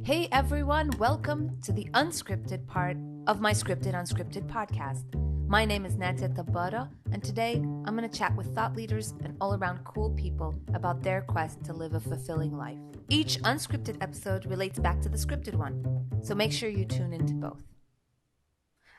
Hey everyone, welcome to the unscripted part of my Scripted Unscripted podcast. My name is Nadia, and today I'm going to chat with thought leaders and all around cool people about their quest to live a fulfilling life. Each unscripted episode relates back to the scripted one, so make sure you tune into both.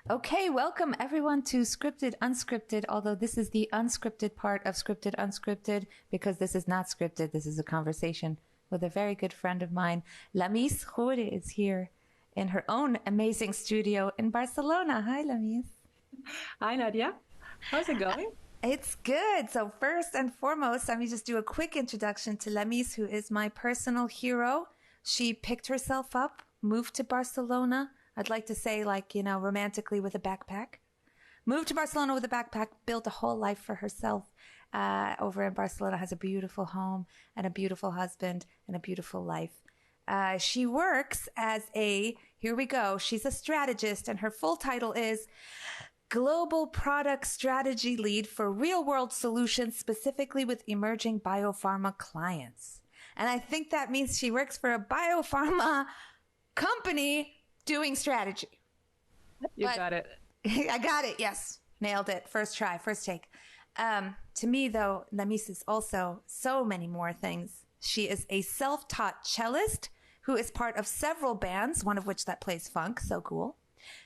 Okay, welcome everyone to Scripted Unscripted, although this is the unscripted part of Scripted Unscripted because this is not scripted, this is a conversation with a very good friend of mine. Lamis Khoury is here in her own amazing studio in Barcelona. Hi, Lamis. Hi, Nadia. How's it going? It's good. So first and foremost, let me just do a quick introduction to Lamis, who is my personal hero. She picked herself up, moved to Barcelona. I'd like to say romantically with a backpack. Moved to Barcelona with a backpack, built a whole life for herself. Over in Barcelona, has a beautiful home and a beautiful husband and a beautiful life. She works as she's a strategist, and her full title is Global Product Strategy Lead for Real World Solutions, specifically with emerging biopharma clients. And I think that means she works for a biopharma company doing strategy. You got it. I got it. Yes. Nailed it. First try, first take. To me, though, Lamis is also so many more things. She is a self-taught cellist who is part of several bands, one of which that plays funk. So cool.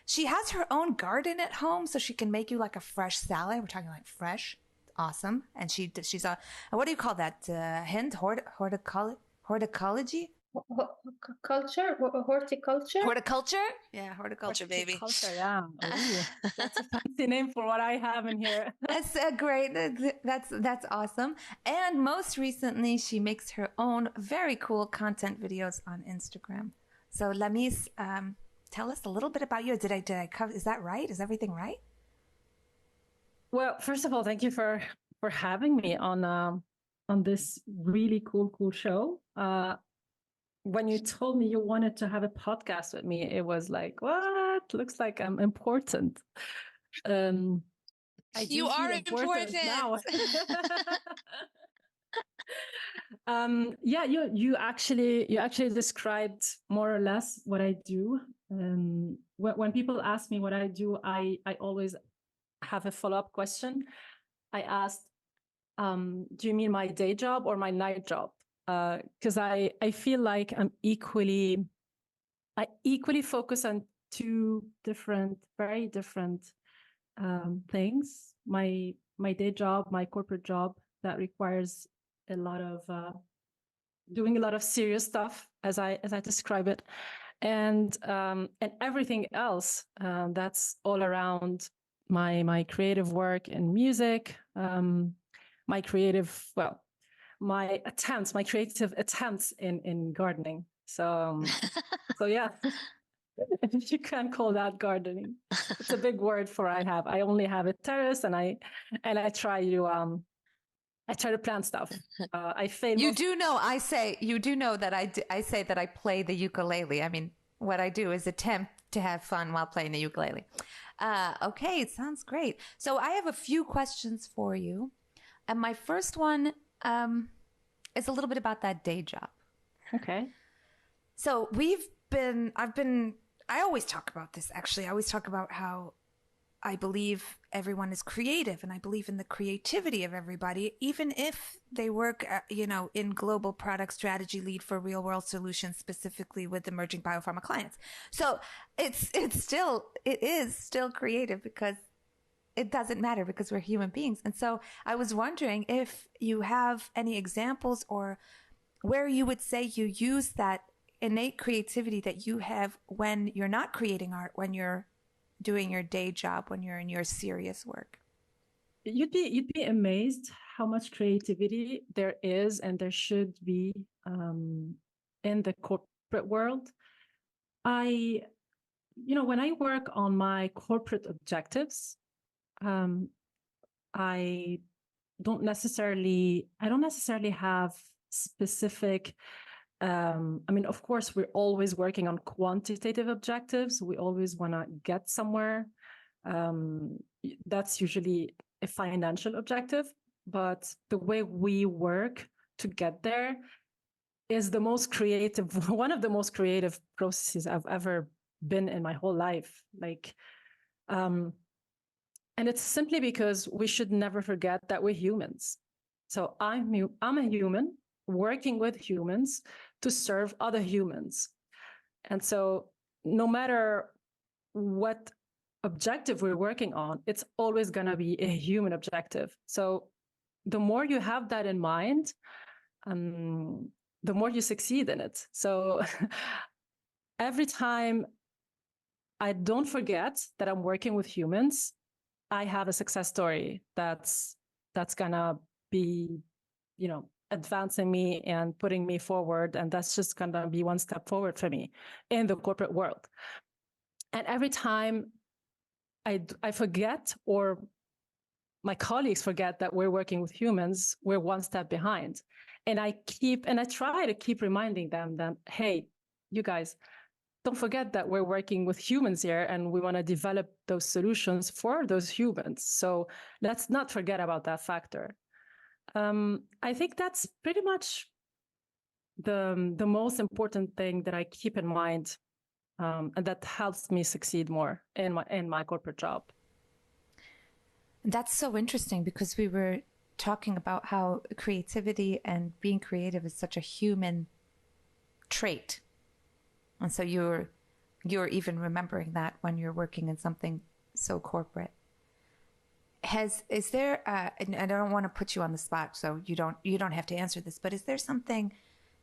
She has her own garden at home, so she can make you like a fresh salad. We're talking like fresh. Awesome. And she's a, what do you call that? Horticology? Horticulture? Yeah, horticulture, baby. Horticulture, yeah. Ooh, that's a fancy name for what I have in here. That's great. That's awesome. And most recently, she makes her own very cool content videos on Instagram. So Lamis, tell us a little bit about you. Did I cover? Is that right? Is everything right? Well, first of all, thank you for having me on this really cool show. When you told me you wanted to have a podcast with me, it was like, what? Looks like I'm important. You are important now. Yeah, you actually described more or less what I do. When people ask me what I do, I always have a follow-up question. I asked, do you mean my day job or my night job? Because I feel like I equally focus on two very different things. My day job, my corporate job, that requires a lot of doing a lot of serious stuff, as I describe it, and everything else that's all around my creative work in music, my creative attempts in gardening. So yeah, if you can call that gardening. It's a big word for I only have a terrace, and I try to plant stuff. I fail. You do know that I say that I play the ukulele. I mean, what I do is attempt to have fun while playing the ukulele. Okay, it sounds great. So I have a few questions for you. And my first one is a little bit about that day job. Okay. So I always talk about this, actually. I always talk about how I believe everyone is creative, and I believe in the creativity of everybody, even if they work, in global product strategy lead for real world solutions, specifically with emerging biopharma clients. So it is still creative because it doesn't matter, because we're human beings. And so I was wondering if you have any examples or where you would say you use that innate creativity that you have when you're not creating art, when you're doing your day job, when you're in your serious work. You'd be amazed how much creativity there is and there should be in the corporate world. When I work on my corporate objectives, I don't necessarily have specific. Of course, we're always working on quantitative objectives. We always want to get somewhere. That's usually a financial objective, but the way we work to get there is the most creative, one of the most creative processes I've ever been in my whole life. Like, and it's simply because we should never forget that we're humans. So I'm a human working with humans to serve other humans. And so no matter what objective we're working on, it's always going to be a human objective. So the more you have that in mind, the more you succeed in it. So every time I don't forget that I'm working with humans, I have a success story that's gonna be, advancing me and putting me forward. And that's just gonna be one step forward for me in the corporate world. And every time I forget, or my colleagues forget that we're working with humans, we're one step behind. And I try to keep reminding them that, hey, you guys, don't forget that we're working with humans here and we want to develop those solutions for those humans. So let's not forget about that factor. I think that's pretty much the most important thing that I keep in mind, and that helps me succeed more in my corporate job. That's so interesting, because we were talking about how creativity and being creative is such a human trait. And so you're even remembering that when you're working in something so corporate. Is there and I don't want to put you on the spot, so you don't have to answer this, but is there something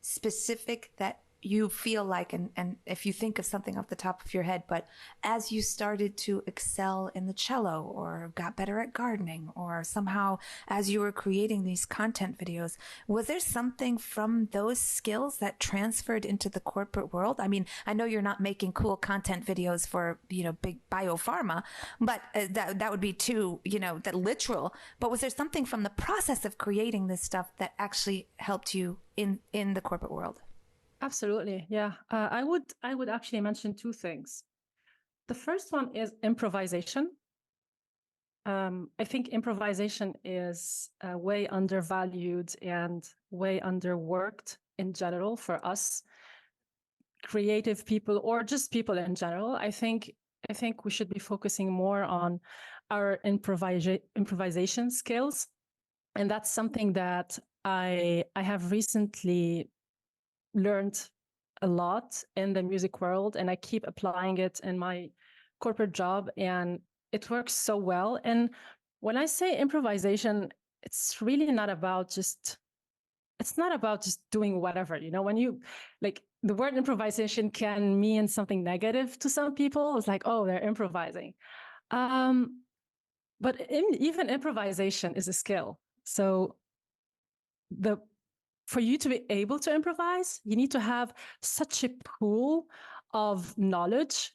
specific that you feel like, and if you think of something off the top of your head, but as you started to excel in the cello or got better at gardening, or somehow as you were creating these content videos, was there something from those skills that transferred into the corporate world? I mean, I know you're not making cool content videos for, big biopharma, but that would be too, that literal. But was there something from the process of creating this stuff that actually helped you in the corporate world? Absolutely. Yeah. I would actually mention two things. The first one is improvisation. I think improvisation is way undervalued and way underworked in general for us creative people, or just people in general. I think we should be focusing more on our improvisation skills. And that's something that I have recently learned a lot in the music world, and I keep applying it in my corporate job, and it works so well. And when I say improvisation, it's really not about just doing whatever, when you, like, the word improvisation can mean something negative to some people. It's like, oh, they're improvising. But even improvisation is a skill. So for you to be able to improvise, you need to have such a pool of knowledge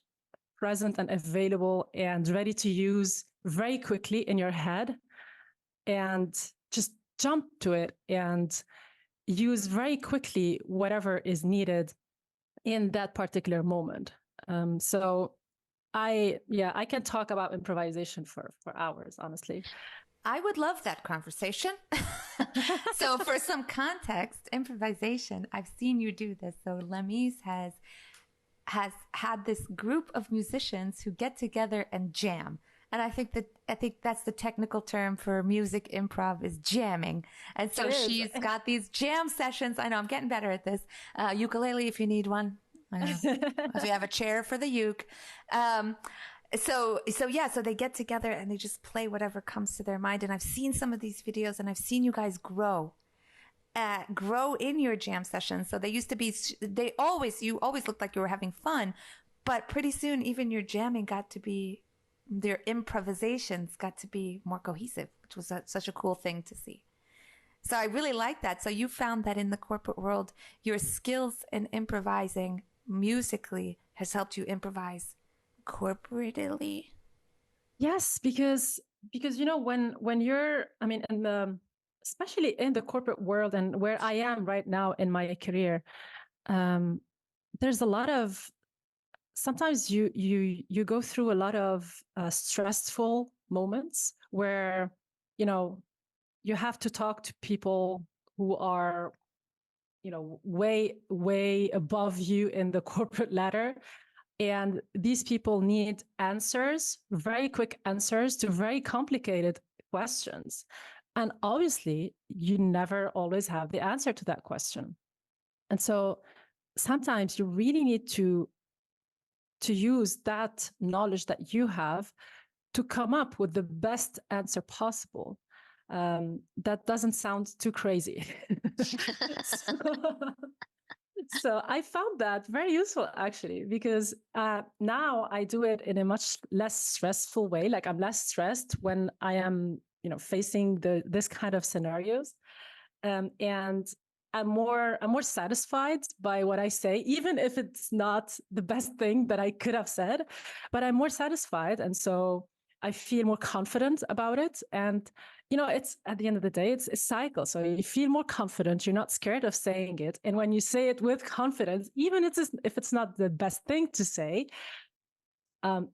present and available and ready to use very quickly in your head, and just jump to it and use very quickly whatever is needed in that particular moment. So I can talk about improvisation for hours, honestly. I would love that conversation. So for some context, improvisation, I've seen you do this. So Lamis has had this group of musicians who get together and jam. And I think that's the technical term for music improv, is jamming. And so she's got these jam sessions. I know I'm getting better at this. Ukulele if you need one. If you have a chair for the uke. So they get together and they just play whatever comes to their mind. And I've seen some of these videos, and I've seen you guys grow in your jam sessions. So you always looked like you were having fun, but pretty soon even your jamming their improvisations got to be more cohesive, which was such a cool thing to see. So I really like that. So you found that in the corporate world, your skills in improvising musically has helped you improvise corporately. Yes, because when you're, I mean, especially in the corporate world and where I am right now in my career, there's a lot of, sometimes you go through a lot of stressful moments where you have to talk to people who are way above you in the corporate ladder. And these people need answers, very quick answers to very complicated questions. And obviously, you never always have the answer to that question. And so sometimes you really need to use that knowledge that you have to come up with the best answer possible. That doesn't sound too crazy. So I found that very useful, actually, because now I do it in a much less stressful way. Like I'm less stressed when I am, facing this kind of scenarios, and I'm more satisfied by what I say, even if it's not the best thing that I could have said. But I'm more satisfied, and so I feel more confident about it. And it's at the end of the day, it's a cycle. So you feel more confident. You're not scared of saying it. And when you say it with confidence, even if it's not the best thing to say,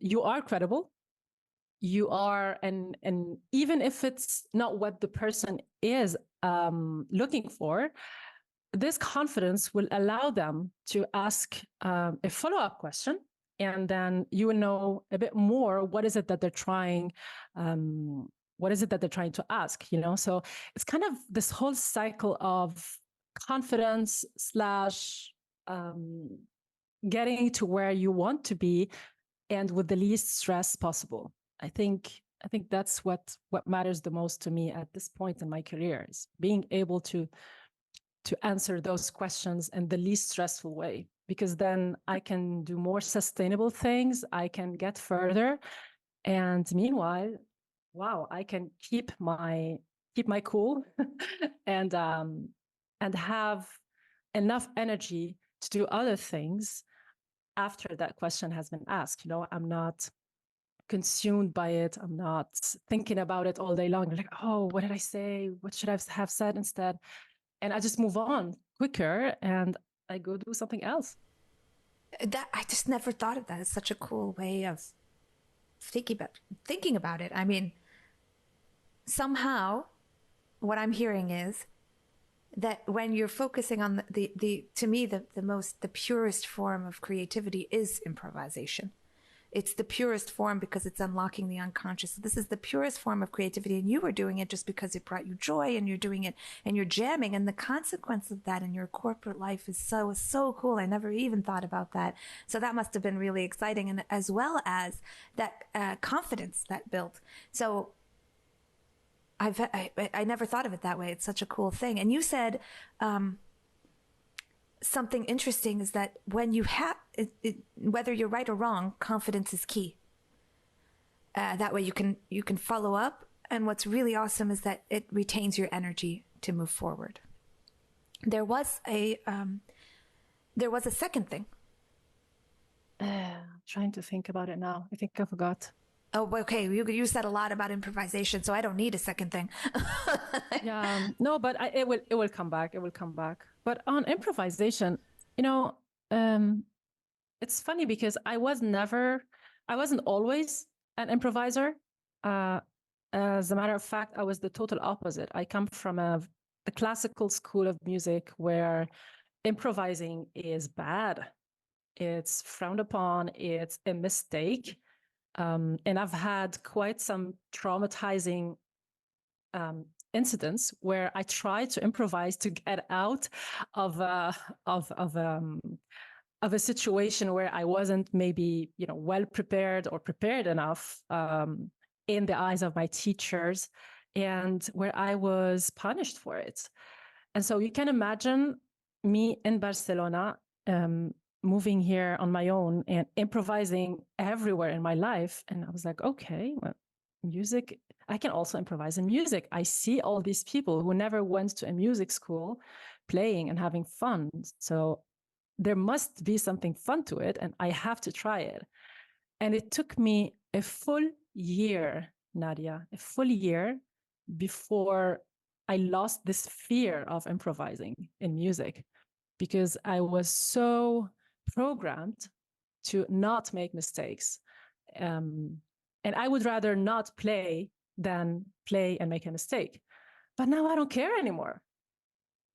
you are credible. You are, and even if it's not what the person is looking for, this confidence will allow them to ask a follow-up question. And then you will know a bit more what is it that they're trying to ask, So it's kind of this whole cycle of confidence / getting to where you want to be and with the least stress possible. I think that's what matters the most to me at this point in my career, is being able to answer those questions in the least stressful way, because then I can do more sustainable things. I can get further. And meanwhile, wow, I can keep my cool and have enough energy to do other things after that question has been asked. I'm not consumed by it. I'm not thinking about it all day long. Like, oh, what did I say? What should I have said instead? And I just move on quicker and I go do something else. That I just never thought of that. It's such a cool way of thinking about it. I mean, somehow what I'm hearing is that when you're focusing on the to me, the purest form of creativity is improvisation. It's the purest form because it's unlocking the unconscious. This is the purest form of creativity, and you were doing it just because it brought you joy, and you're doing it and you're jamming, and the consequence of that in your corporate life is so cool. I never even thought about that. So that must have been really exciting, and as well as that confidence that built. So I never thought of it that way. It's such a cool thing. And you said something interesting is that when you have whether you're right or wrong, confidence is key. That way you can follow up, and what's really awesome is that it retains your energy to move forward. There was a second thing. Trying to think about it now. I think I forgot. Oh, okay. You said a lot about improvisation, so I don't need a second thing. Yeah, no, but it will come back. It will come back. But on improvisation, it's funny because I wasn't always an improviser. As a matter of fact, I was the total opposite. I come from the classical school of music where improvising is bad. It's frowned upon. It's a mistake. And I've had quite some traumatizing incidents where I tried to improvise to get out of a situation where I wasn't maybe well prepared or prepared enough in the eyes of my teachers, and where I was punished for it. And so you can imagine me in Barcelona, moving here on my own and improvising everywhere in my life. And I was like, okay, well, music, I can also improvise in music. I see all these people who never went to a music school playing and having fun. So there must be something fun to it, and I have to try it. And it took me a full year, Nadia, a full year before I lost this fear of improvising in music, because I was so programmed to not make mistakes. And I would rather not play than play and make a mistake. But now I don't care anymore.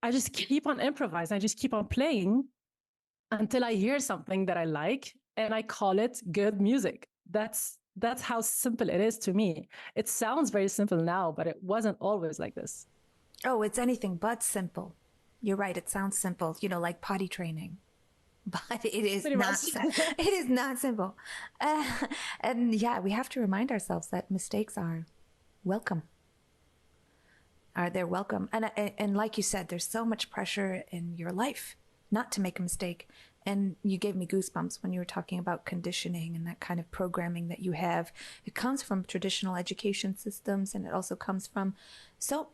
I just keep on improvising. I just keep on playing until I hear something that I like, and I call it good music. That's how simple it is to me. It sounds very simple now, but it wasn't always like this. Oh, it's anything but simple. You're right. It sounds simple, like potty training, but it is Pretty not. much. It is not simple. Uh, and yeah, we have to remind ourselves that mistakes are welcome. They're welcome. And like you said, there's so much pressure in your life not to make a mistake. And you gave me goosebumps when you were talking about conditioning and that kind of programming that you have. It comes from traditional education systems, and it also comes from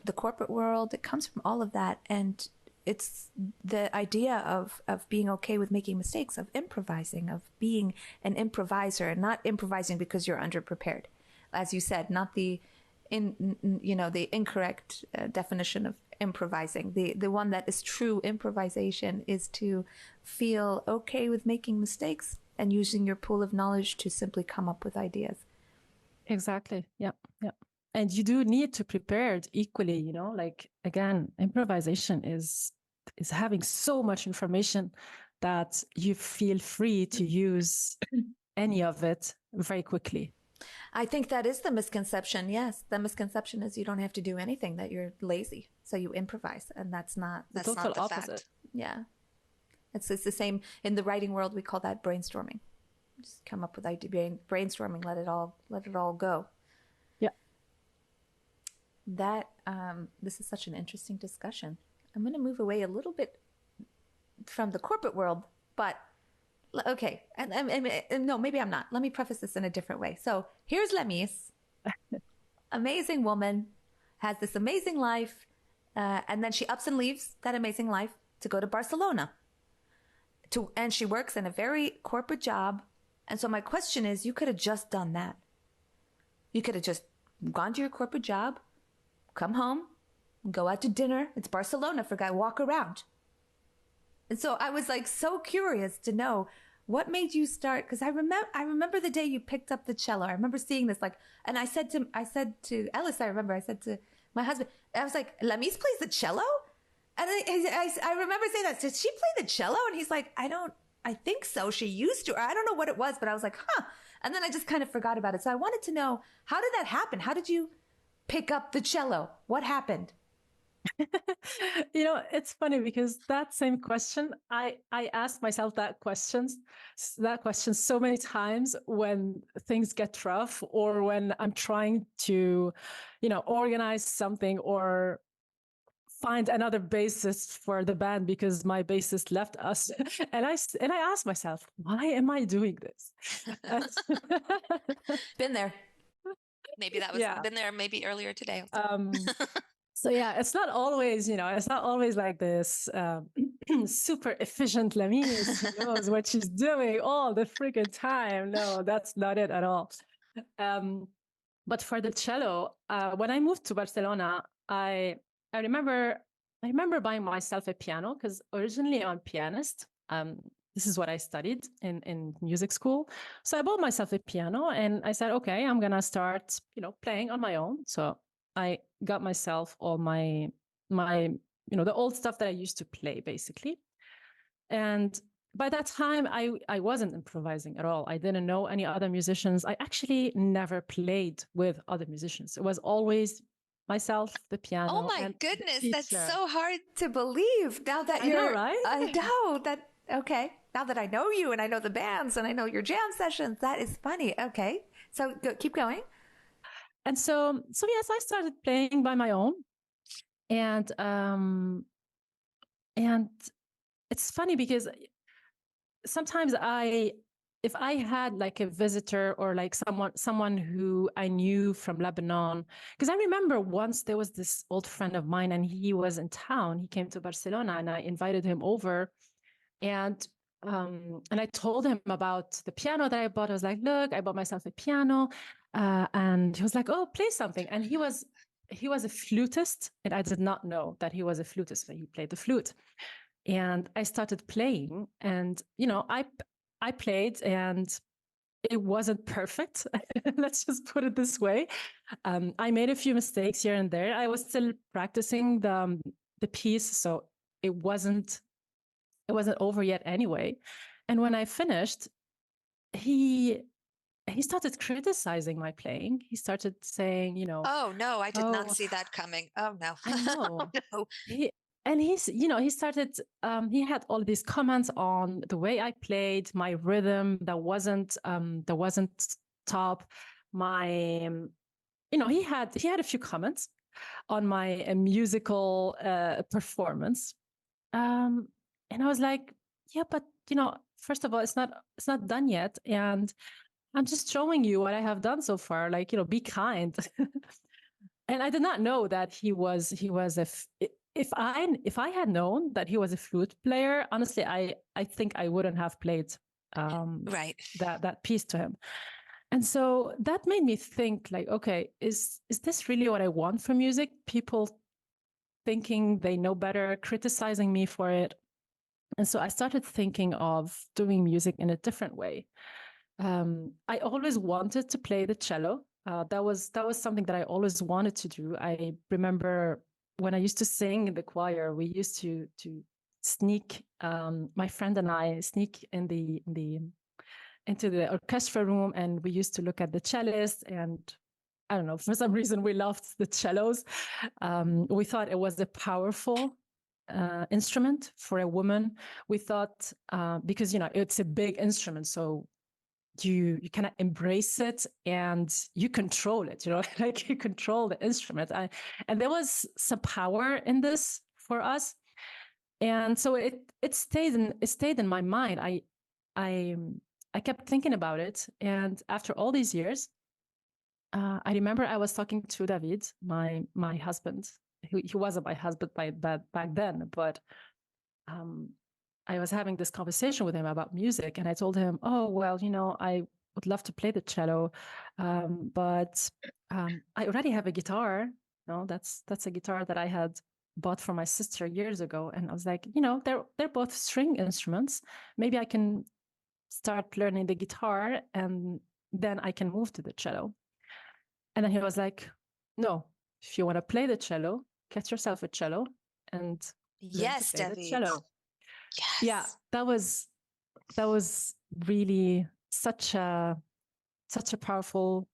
the corporate world. It comes from all of that. And it's the idea of being okay with making mistakes, of improvising, of being an improviser, and not improvising because you're underprepared. As you said, not the the incorrect definition of improvising. The one that is true improvisation is to feel okay with making mistakes and using your pool of knowledge to simply come up with ideas. Exactly. Yeah. Yeah. And you do need to prepare it equally, like, again, improvisation is having so much information that you feel free to use any of it very quickly. I think that is the misconception. Yes, the misconception is you don't have to do anything, that you're lazy, so you improvise, and that's not the opposite. fact. Yeah, it's the same in the writing world. We call that brainstorming. Just come up with idea, brainstorming. Let it all go. Yeah. That this is such an interesting discussion. I'm going to move away a little bit from the corporate world, but. Okay, and no, maybe I'm not. Let me preface this in a different way. So here's Lamis, amazing woman, has this amazing life, and then she ups and leaves that amazing life to go to Barcelona. And she works in a very corporate job. And so my question is, you could have just done that. You could have just gone to your corporate job, come home, go out to dinner. It's Barcelona, for guy, walk around. And so I was like so curious to know what made you start, because I remember the day you picked up the cello. I remember seeing this, like, and I said to Ellis, I said to my husband, I was like, Lamis plays the cello? And I remember saying that, did she play the cello? And he's like, I think so. She used to, or I don't know what it was, but I was like, huh. And then I just kind of forgot about it. So I wanted to know, how did that happen? How did you pick up the cello? What happened? It's funny because that same question, I asked myself that question so many times when things get rough, or when I'm trying to, organize something or find another bassist for the band because my bassist left us. and I asked myself, why am I doing this? Been there. Maybe that was been there maybe earlier today. So yeah, it's not always, like this super efficient Lamis who knows what she's doing all the freaking time. No, that's not it at all. But for the cello, when I moved to Barcelona, I remember buying myself a piano, because originally I'm a pianist. This is what I studied in music school. So I bought myself a piano and I said, okay, I'm going to start, playing on my own. So I got myself all my the old stuff that I used to play, basically. And by that time, I wasn't improvising at all. I didn't know any other musicians. I actually never played with other musicians. It was always myself, the piano. Oh my goodness, that's so hard to believe. Now that you're, know, right? I know that. Okay, now that I know you and I know the bands and I know your jam sessions, that is funny. Okay, so keep going. And so yes, I started playing by my own, and it's funny because sometimes if I had like a visitor or like someone who I knew from Lebanon, because I remember once there was this old friend of mine and he was in town. He came to Barcelona and I invited him over, and I told him about the piano that I bought. I was like, look, I bought myself a piano. And he was like, oh, play something. And he was a flutist, and I did not know that he was a flutist, but he played the flute. And I started playing, and, I played, and it wasn't perfect. Let's just put it this way. I made a few mistakes here and there. I was still practicing the piece. So it wasn't over yet anyway. And when I finished, he started criticizing my playing. He started saying, you know, oh no, I did not see that coming. Oh no. I know. No. He started, he had all these comments on the way I played, my rhythm that wasn't top. My, he had a few comments on my musical performance. And I was like, yeah, but first of all, it's not done yet. And I'm just showing you what I have done so far. Like, be kind. And I did not know that he was if I had known that he was a flute player, honestly, I think I wouldn't have played right. that piece to him. And so that made me think, like, okay, is this really what I want from music? People thinking they know better, criticizing me for it. And so I started thinking of doing music in a different way. I always wanted to play the cello. That was something that I always wanted to do. I remember when I used to sing in the choir, we used to sneak. My friend and I sneak into the orchestra room, and we used to look at the cellist. And I don't know, for some reason, we loved the cellos. We thought it was a powerful instrument for a woman. We thought because it's a big instrument, so you cannot embrace it and you control it, like you control the instrument. And there was some power in this for us. And so it stayed in my mind. I kept thinking about it. And after all these years, I remember I was talking to David, my husband. He wasn't my husband back then, but I was having this conversation with him about music, and I told him, oh, well, I would love to play the cello, but I already have a guitar. That's a guitar that I had bought for my sister years ago. And I was like, they're both string instruments. Maybe I can start learning the guitar and then I can move to the cello. And then he was like, no, if you want to play the cello, get yourself a cello and learn to play the cello. Yes. Yeah, that was really such a powerful,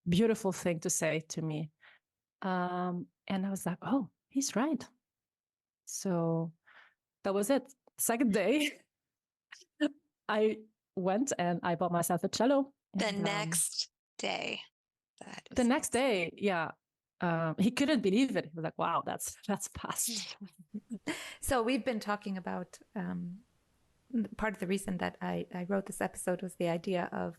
beautiful thing to say to me. And I was like, oh, he's right. So that was it. Second day, I went and I bought myself a cello. The next day. The next day, yeah. He couldn't believe it. He was like, wow, that's fast. So we've been talking about part of the reason that I wrote this episode was the idea of,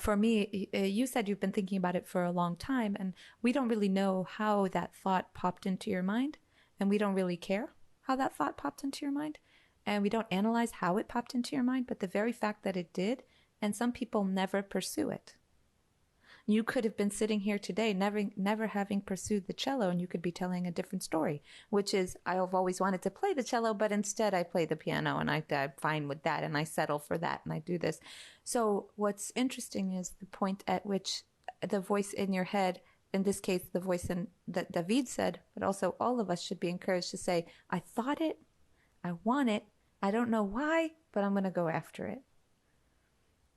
for me, you said you've been thinking about it for a long time, and we don't really know how that thought popped into your mind, and we don't really care how that thought popped into your mind, and we don't analyze how it popped into your mind, but the very fact that it did, and some people never pursue it. You could have been sitting here today, never having pursued the cello, and you could be telling a different story, which is, I've always wanted to play the cello, but instead I play the piano, and I'm fine with that, and I settle for that, and I do this. So what's interesting is the point at which the voice in your head, in this case, the voice that David said, but also all of us should be encouraged to say, I thought it, I want it, I don't know why, but I'm going to go after it.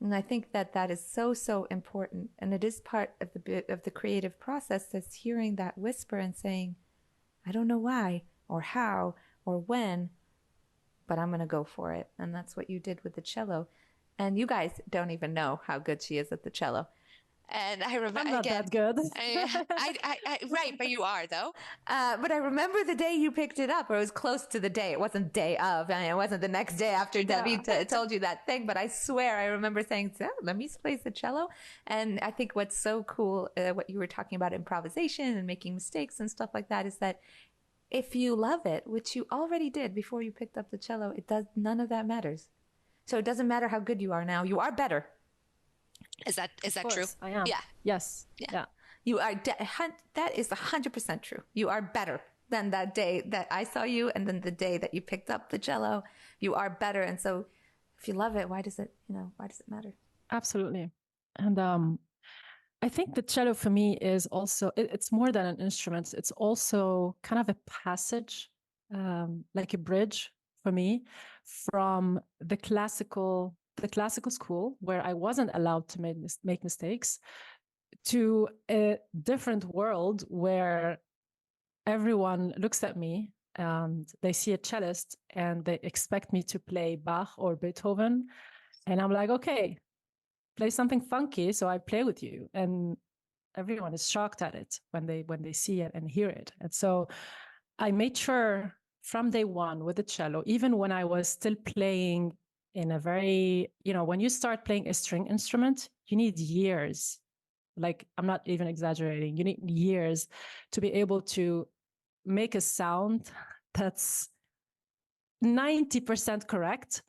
And I think that is so, so important. And it is part of the creative process, that's hearing that whisper and saying, I don't know why or how or when, but I'm going to go for it. And that's what you did with the cello. And you guys don't even know how good she is at the cello. And I remember, I'm not that good. Right, but you are though. But I remember the day you picked it up, or it was close to the day. It wasn't day of, and it wasn't the next day after David told you that thing. But I swear, I remember saying, Lamis plays the cello. And I think what's so cool, what you were talking about, improvisation and making mistakes and stuff like that, is that if you love it, which you already did before you picked up the cello, none of that matters. So it doesn't matter how good you are now. You are better. Is that true? I am. Yeah. Yes. Yeah. You are. That is 100% true. You are better than that day that I saw you, and then the day that you picked up the cello. You are better, and so if you love it, why does it matter? Absolutely. And I think the cello for me is also it's more than an instrument. It's also kind of a passage like a bridge for me from the classical school where I wasn't allowed to make mistakes to a different world where everyone looks at me and they see a cellist and they expect me to play Bach or Beethoven. And I'm like, okay, play something funky. So I play with you. And everyone is shocked at it when they see it and hear it. And so I made sure from day one with the cello, even when I was still playing in a very, when you start playing a string instrument, you need years. Like, I'm not even exaggerating. You need years to be able to make a sound that's 90% correct.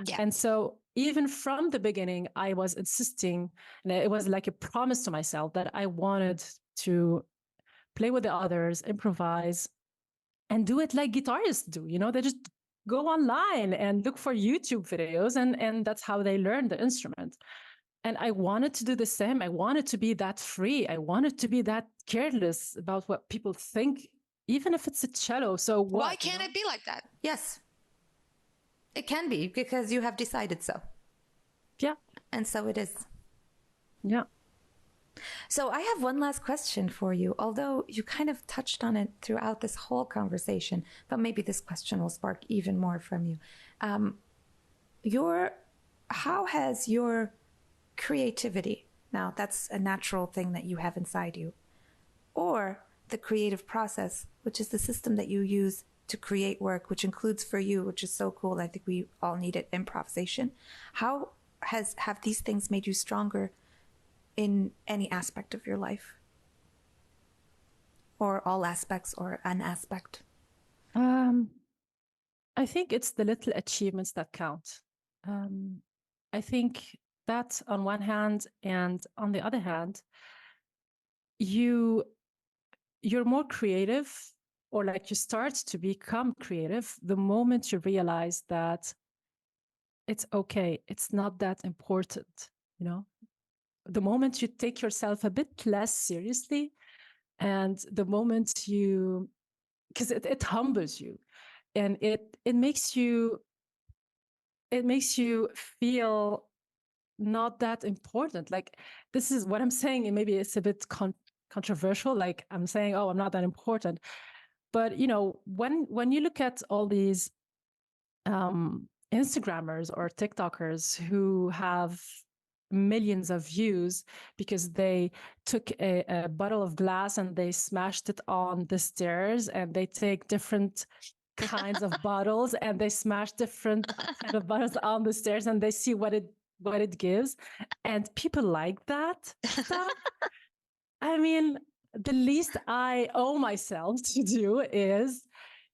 Yeah. And so even from the beginning, I was insisting, and it was like a promise to myself that I wanted to play with the others, improvise, and do it like guitarists do. They just go online and look for YouTube videos, and that's how they learn the instrument. And I wanted to do the same. I wanted to be that free. I wanted to be that careless about what people think, even if it's a cello. So what? Why can't it be like that? Yes. It can be, because you have decided so. Yeah. And so it is. Yeah. So I have one last question for you, although you kind of touched on it throughout this whole conversation, but maybe this question will spark even more from you. How has your creativity, now that's a natural thing that you have inside you, or the creative process, which is the system that you use to create work, which includes for you, which is so cool, I think we all need it, improvisation. How have these things made you stronger in any aspect of your life? Or all aspects, or an aspect? I think it's the little achievements that count. I think that on one hand, and on the other hand, you're more creative, or like you start to become creative the moment you realize that it's okay, it's not that important, the moment you take yourself a bit less seriously, and the moment because it humbles you, and it makes you feel not that important. Like, this is what I'm saying, and maybe it's a bit controversial, like I'm saying, oh, I'm not that important, but when you look at all these Instagrammers or TikTokers who have millions of views because they took a bottle of glass and they smashed it on the stairs, and they take different kinds of bottles and they smash different kind of bottles on the stairs, and they see what it gives, and people like that stuff. I mean, the least I owe myself to do is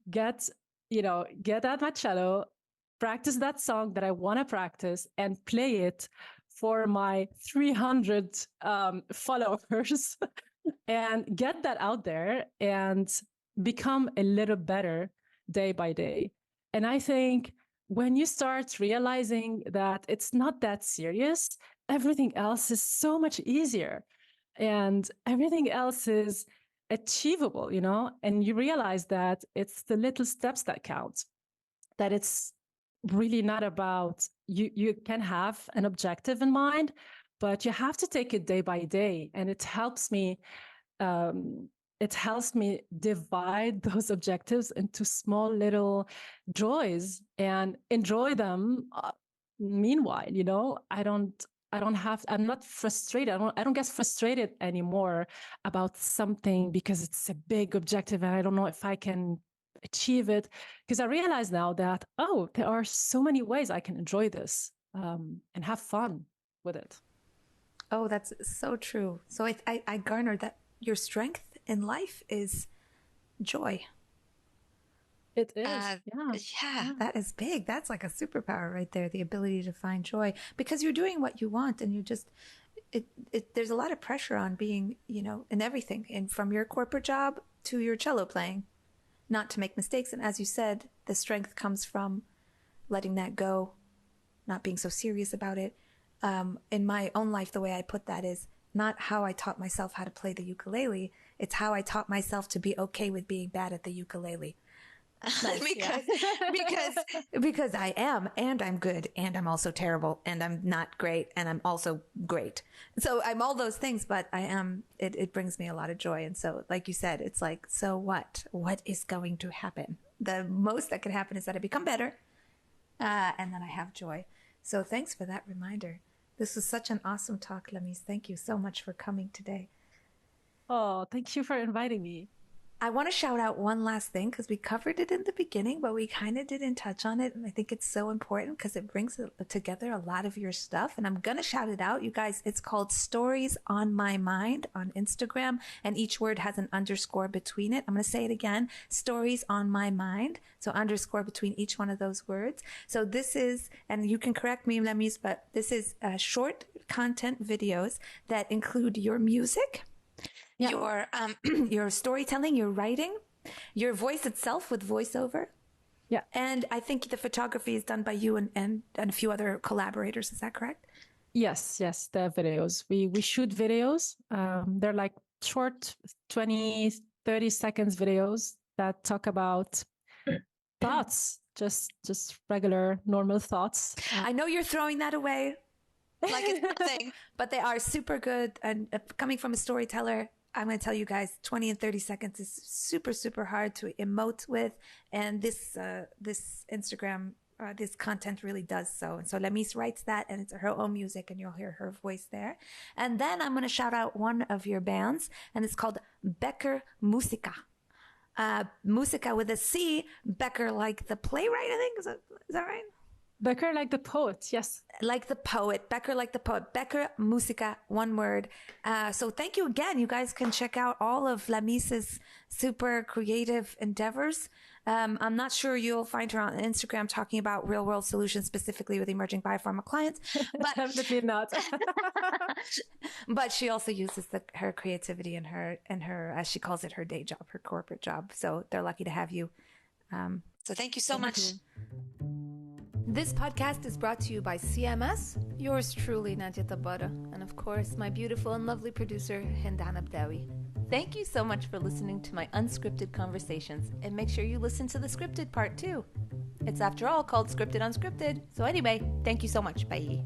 get out my cello, practice that song that I want to practice, and play it for my 300 followers and get that out there and become a little better day by day. And I think when you start realizing that it's not that serious, everything else is so much easier and everything else is achievable, and you realize that it's the little steps that count, that it's really not about you can have an objective in mind, but you have to take it day by day. And it helps me divide those objectives into small little joys and enjoy them. Meanwhile, I'm not frustrated. I don't get frustrated anymore about something because it's a big objective and I don't know if I can achieve it, because I realize now that, there are so many ways I can enjoy this and have fun with it. Oh, that's so true. So I garnered that your strength in life is joy. It is. Yeah. That is big. That's like a superpower right there, the ability to find joy, because you're doing what you want, and you just there's a lot of pressure on being, in everything, and from your corporate job to your cello playing, not to make mistakes. And as you said, the strength comes from letting that go, not being so serious about it. In my own life, the way I put that is not how I taught myself how to play the ukulele. It's how I taught myself to be okay with being bad at the ukulele. Nice, because yeah. because I am, and I'm good, and I'm also terrible, and I'm not great, and I'm also great. So I'm all those things, but I am, it brings me a lot of joy. And so, like you said, it's like, so what? What is going to happen? The most that could happen is that I become better, and then I have joy. So thanks for that reminder. This was such an awesome talk, Lamis. Thank you so much for coming today. Oh, thank you for inviting me. I want to shout out one last thing because we covered it in the beginning, but we kind of didn't touch on it. And I think it's so important because it brings together a lot of your stuff. And I'm going to shout it out. You guys, it's called Stories on My Mind on Instagram. And each word has an underscore between it. I'm going to say it again. Stories on My Mind. So underscore between each one of those words. So this is, and you can correct me, Lamis, but this is short content videos that include your music. Your your storytelling, your writing, your voice itself with voiceover. Yeah. And I think the photography is done by you and a few other collaborators. Is that correct? Yes, the videos. We shoot videos. They're like short 20, 30 seconds videos that talk about thoughts, just regular, normal thoughts. I know you're throwing that away. like it's nothing. But they are super good. And coming from a storyteller, I'm going to tell you guys, 20 and 30 seconds is super, super hard to emote with. And this Instagram, this content really does so. And so Lamis writes that, and it's her own music, and you'll hear her voice there. And then I'm going to shout out one of your bands, and it's called Becker Musica. Musica with a C, Becker like the playwright, I think. Is that right? Becker like the poet, yes. Like the poet, Becker like the poet, Becker Musica, one word. So thank you again. You guys can check out all of Lamis's super creative endeavors. I'm not sure you'll find her on Instagram talking about real world solutions, specifically with emerging biopharma clients. But definitely not. But she also uses her creativity and her, as she calls it, her day job, her corporate job. So they're lucky to have you. So thank you so much. This podcast is brought to you by CMS, yours truly, Nadia, and of course, my beautiful and lovely producer, Hindan Abdawi. Thank you so much for listening to my unscripted conversations, and make sure you listen to the scripted part too. It's after all called Scripted Unscripted. So anyway, thank you so much. Bye.